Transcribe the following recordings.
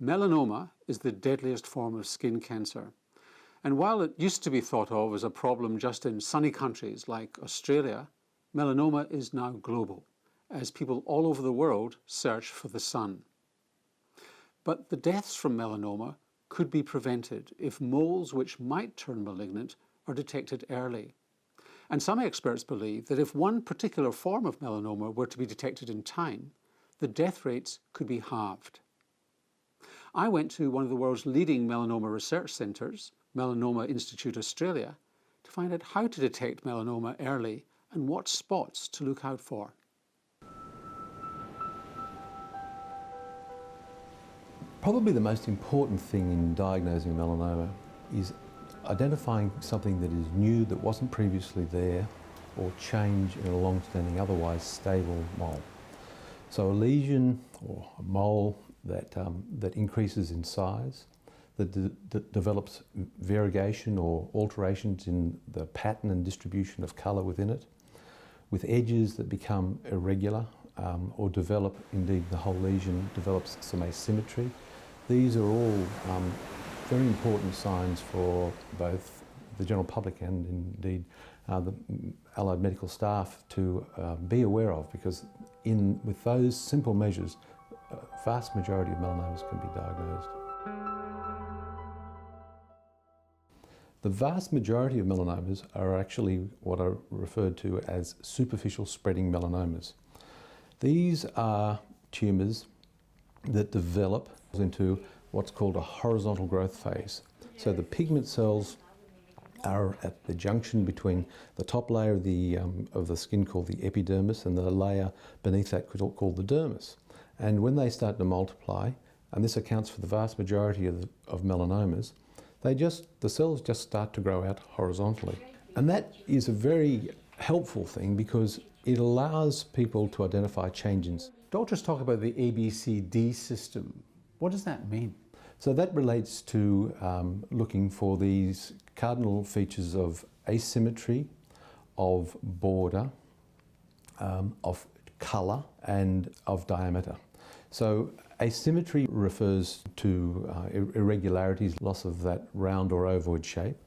Melanoma is the deadliest form of skin cancer. And while it used to be thought of as a problem just in sunny countries like Australia, melanoma is now global, as people all over the world search for the sun. But the deaths from melanoma could be prevented if moles which might turn malignant are detected early. And some experts believe that if one particular form of melanoma were to be detected in time, the death rates could be halved. I went to one of the world's leading melanoma research centres, Melanoma Institute Australia, to find out how to detect melanoma early and what spots to look out for. Probably the most important thing in diagnosing melanoma is identifying something that is new, that wasn't previously there, or change in a long-standing, otherwise stable mole. So a lesion or a mole that increases in size, that develops variegation or alterations in the pattern and distribution of colour within it, with edges that become irregular or develop, indeed the whole lesion develops some asymmetry. These are all very important signs for both the general public and indeed the allied medical staff to be aware of, because with those simple measures, a vast majority of melanomas can be diagnosed. The vast majority of melanomas are actually what are referred to as superficial spreading melanomas. These are tumours that develop into what's called a horizontal growth phase. So the pigment cells are at the junction between the top layer of the skin called the epidermis and the layer beneath that called the dermis. And when they start to multiply, and this accounts for the vast majority of melanomas, the cells just start to grow out horizontally. And that is a very helpful thing because it allows people to identify changes. Doctors talk about the ABCD system. What does that mean? So that relates to looking for these cardinal features of asymmetry, of border, of colour and of diameter. So asymmetry refers to irregularities, loss of that round or ovoid shape.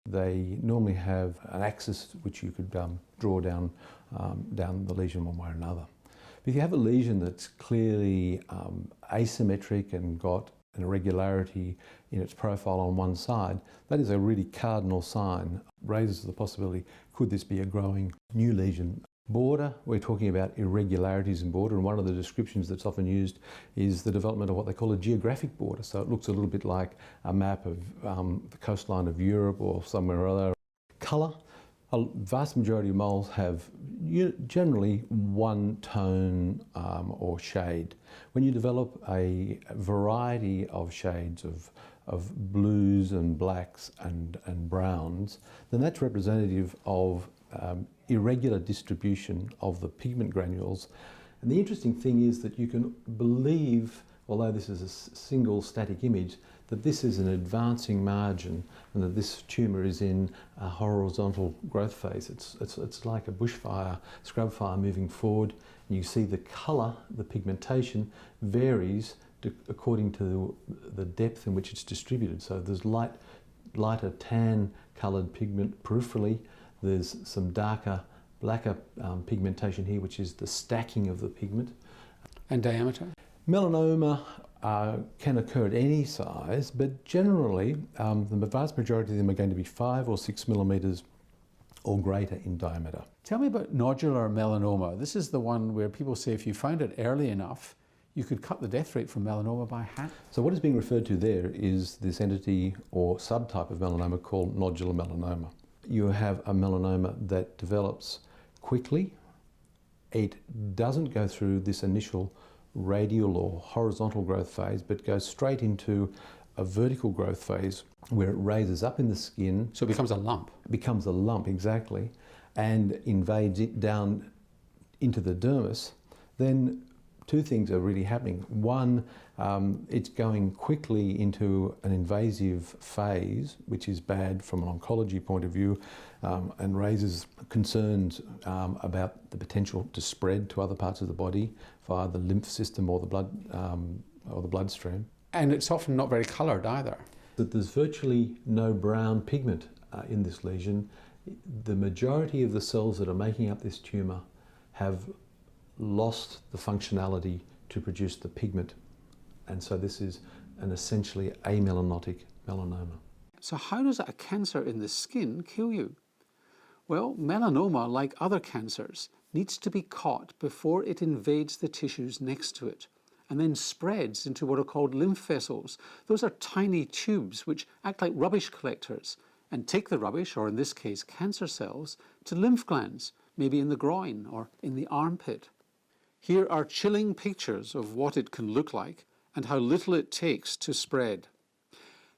They normally have an axis which you could draw down the lesion one way or another. But if you have a lesion that's clearly asymmetric and got an irregularity in its profile on one side, that is a really cardinal sign. Raises the possibility, could this be a growing new lesion? Border, we're talking about irregularities in border, and one of the descriptions that's often used is the development of what they call a geographic border. So it looks a little bit like a map of the coastline of Europe or somewhere or other. Colour, a vast majority of moles have generally one tone or shade. When you develop a variety of shades of blues and blacks and browns, then that's representative of irregular distribution of the pigment granules. And the interesting thing is that you can believe, although this is a single static image, that this is an advancing margin and that this tumour is in a horizontal growth phase. It's like a bushfire, scrub fire moving forward. And you see the colour, the pigmentation varies according to the depth in which it's distributed. So there's lighter tan coloured pigment peripherally. There's some darker, blacker pigmentation here, which is the stacking of the pigment. And diameter? Melanoma can occur at any size, but generally the vast majority of them are going to be 5 or 6 millimetres or greater in diameter. Tell me about nodular melanoma. This is the one where people say if you found it early enough, you could cut the death rate from melanoma by half. So what is being referred to there is this entity or subtype of melanoma called nodular melanoma. You have a melanoma that develops quickly. It doesn't go through this initial radial or horizontal growth phase, but goes straight into a vertical growth phase where it raises up in the skin. So it becomes a lump. It becomes a lump, exactly, and invades it down into the dermis. Then two things are really happening. One, it's going quickly into an invasive phase, which is bad from an oncology point of view, and raises concerns about the potential to spread to other parts of the body via the lymph system or the bloodstream. And it's often not very coloured either. That there's virtually no brown pigment in this lesion. The majority of the cells that are making up this tumour have lost the functionality to produce the pigment, and so this is an essentially amelanotic melanoma. So how does a cancer in the skin kill you? Well, melanoma, like other cancers, needs to be caught before it invades the tissues next to it and then spreads into what are called lymph vessels. Those are tiny tubes which act like rubbish collectors and take the rubbish, or in this case cancer cells, to lymph glands, maybe in the groin or in the armpit. Here are chilling pictures of what it can look like and how little it takes to spread.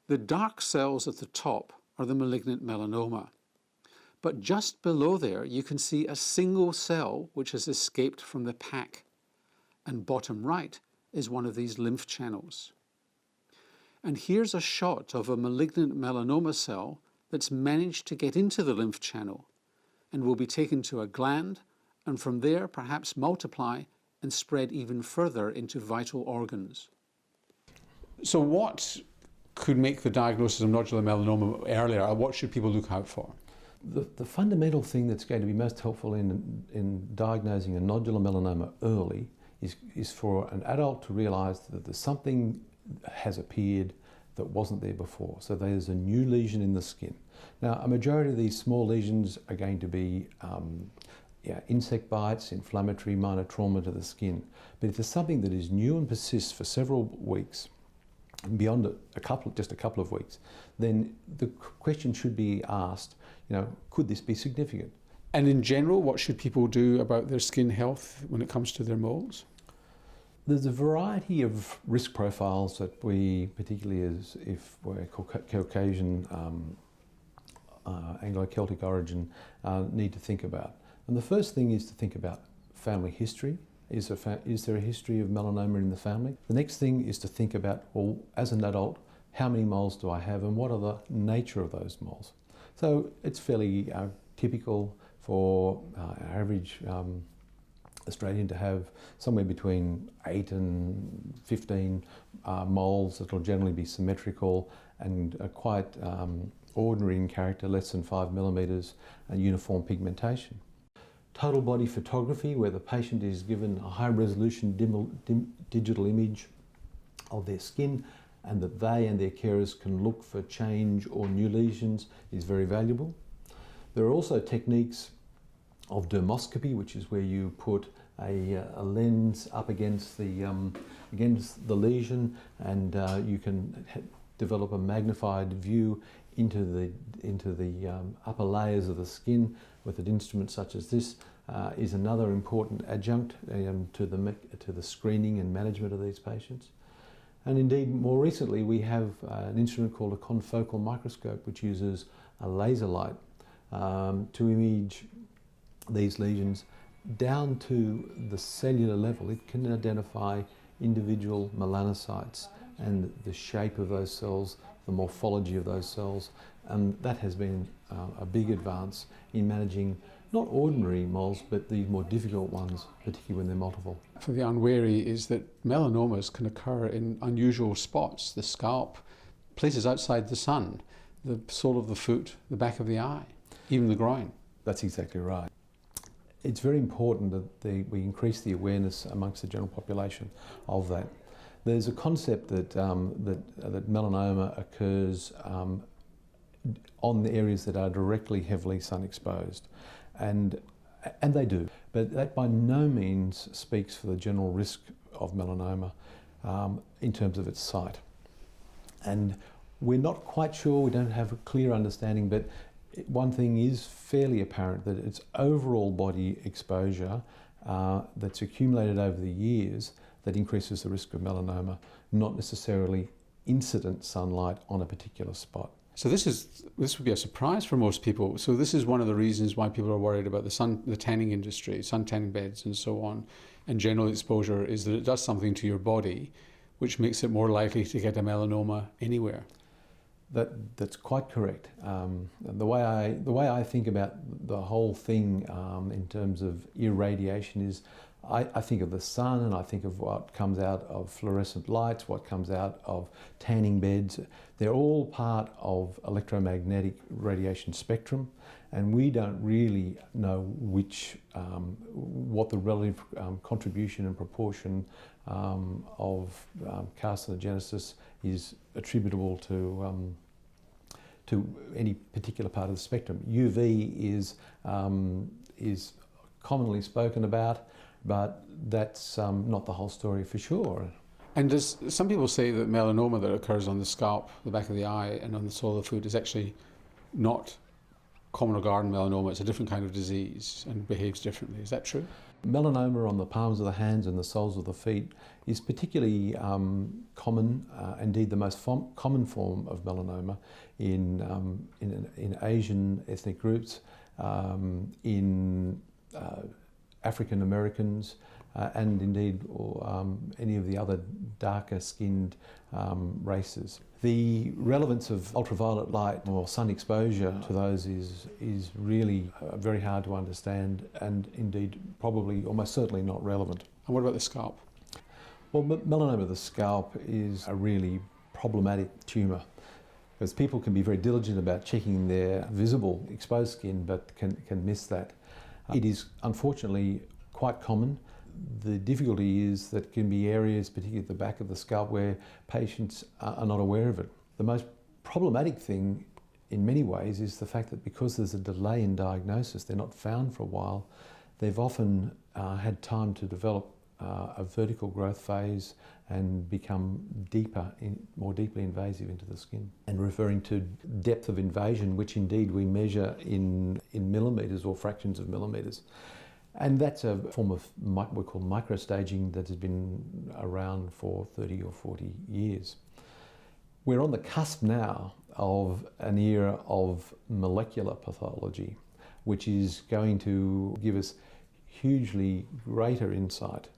The dark cells at the top are the malignant melanoma. But just below there you can see a single cell which has escaped from the pack. And bottom right is one of these lymph channels. And here's a shot of a malignant melanoma cell that's managed to get into the lymph channel and will be taken to a gland and from there perhaps multiply and spread even further into vital organs. So what could make the diagnosis of nodular melanoma earlier? What should people look out for? The fundamental thing that's going to be most helpful in diagnosing a nodular melanoma early is for an adult to realise that there's something has appeared that wasn't there before. So there's a new lesion in the skin. Now, a majority of these small lesions are going to be insect bites, inflammatory minor trauma to the skin. But if there's something that is new and persists for several weeks, beyond just a couple of weeks, then the question should be asked, could this be significant? And in general, what should people do about their skin health when it comes to their moles? There's a variety of risk profiles that we, particularly if we're Caucasian, Anglo-Celtic origin, need to think about. And the first thing is to think about family history. Is there a history of melanoma in the family? The next thing is to think about, well, as an adult, how many moles do I have and what are the nature of those moles? So it's fairly typical for our average Australian to have somewhere between 8 and 15 moles that will generally be symmetrical and quite ordinary in character, less than 5 millimetres, and uniform pigmentation. Total body photography, where the patient is given a high resolution digital image of their skin and that they and their carers can look for change or new lesions, is very valuable. There are also techniques of dermoscopy, which is where you put a lens up against the lesion and you can develop a magnified view into the upper layers of the skin with an instrument such as this. Is another important adjunct to the screening and management of these patients. And indeed, more recently, we have an instrument called a confocal microscope, which uses a laser light to image these lesions down to the cellular level. It can identify individual melanocytes and the shape of those cells, the morphology of those cells, and that has been a big advance in managing not ordinary moles, but the more difficult ones, particularly when they're multiple. For the unwary is that melanomas can occur in unusual spots: the scalp, places outside the sun, the sole of the foot, the back of the eye, even the groin. That's exactly right. It's very important that we increase the awareness amongst the general population of that. There's a concept that melanoma occurs on the areas that are directly heavily sun exposed, and they do, but that by no means speaks for the general risk of melanoma in terms of its site. And we're not quite sure, we don't have a clear understanding, but one thing is fairly apparent, that it's overall body exposure that's accumulated over the years that increases the risk of melanoma, not necessarily incident sunlight on a particular spot. So this would be a surprise for most people. So this is one of the reasons why people are worried about the tanning industry, sun tanning beds and so on, and general exposure, is that it does something to your body which makes it more likely to get a melanoma anywhere. That's quite correct. The way I think about the whole thing in terms of irradiation is, I think of the sun, and I think of what comes out of fluorescent lights, what comes out of tanning beds. They're all part of electromagnetic radiation spectrum, and we don't really know what the relative contribution and proportion of carcinogenesis is attributable to any particular part of the spectrum. UV is commonly spoken about, but that's not the whole story for sure. And some people say that melanoma that occurs on the scalp, the back of the eye, and on the sole of the foot is actually not common or garden melanoma. It's a different kind of disease and behaves differently. Is that true? Melanoma on the palms of the hands and the soles of the feet is particularly common, indeed the most common form of melanoma in Asian ethnic groups, in African Americans, and indeed any of the other darker skinned races. The relevance of ultraviolet light or sun exposure to those is really very hard to understand, and indeed probably almost certainly not relevant. And what about the scalp? Well, melanoma of the scalp is a really problematic tumour, because people can be very diligent about checking their visible exposed skin but can miss that. It is unfortunately quite common. The difficulty is that can be areas, particularly at the back of the scalp, where patients are not aware of it. The most problematic thing in many ways is the fact that because there's a delay in diagnosis, they're not found for a while, they've often had time to develop a vertical growth phase and become more deeply invasive into the skin. And referring to depth of invasion, which indeed we measure in millimetres or fractions of millimetres. And that's a form of what we call microstaging that has been around for 30 or 40 years. We're on the cusp now of an era of molecular pathology, which is going to give us hugely greater insight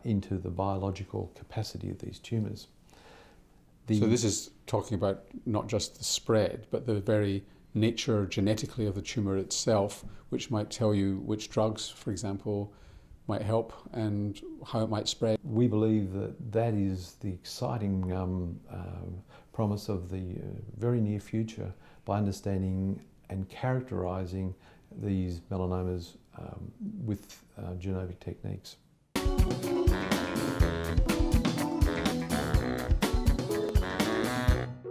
into the biological capacity of these tumours. So this is talking about not just the spread, but the very nature genetically of the tumour itself, which might tell you which drugs, for example, might help and how it might spread. We believe that is the exciting promise of the very near future, by understanding and characterising these melanomas with genomic techniques.